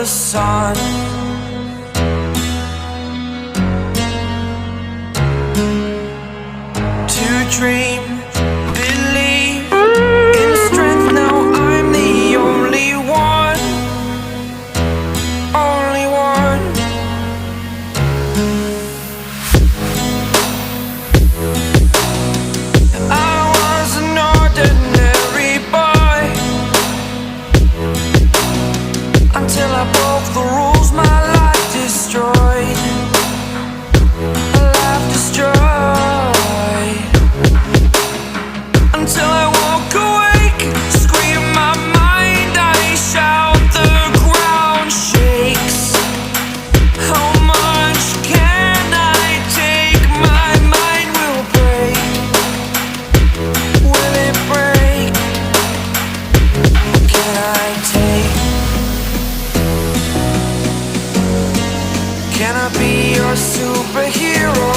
the sun. To dream, believe in strength. Now I'm the only one, only one. I was an ordinary boy until I broke the rules. My life destroyed, life destroyed. Until I walk awake, scream my mind, I shout, the ground shakes. How much can I take? My mind will break. Will it break? Can I take? Can I be your superhero?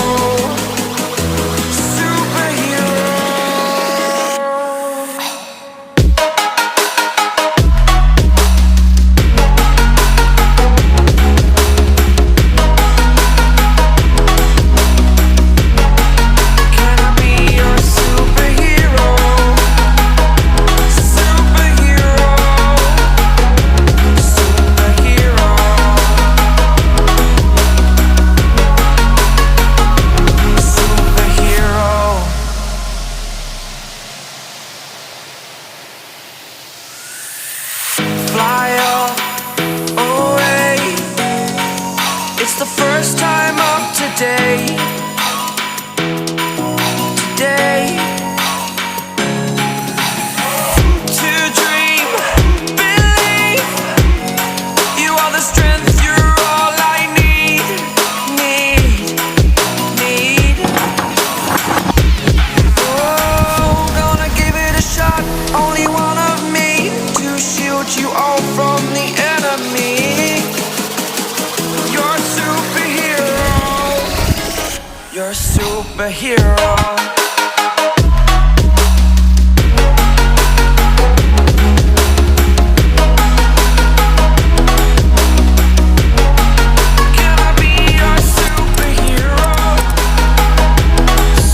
Fly away. It's the first time of today. Today. To dream, believe. You are the strength, you're all I need. Oh, gonna give it a shot. Only one of me to shield you all from the enemy. You're a superhero. You're a superhero. Can I be your superhero?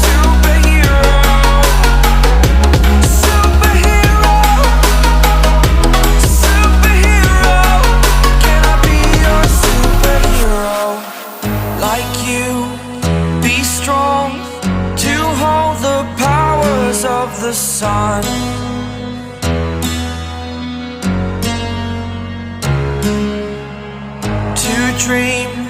Superhero. Superhero. Superhero. Can I be your superhero? Like you, be strong to hold the powers of the sun. To dream,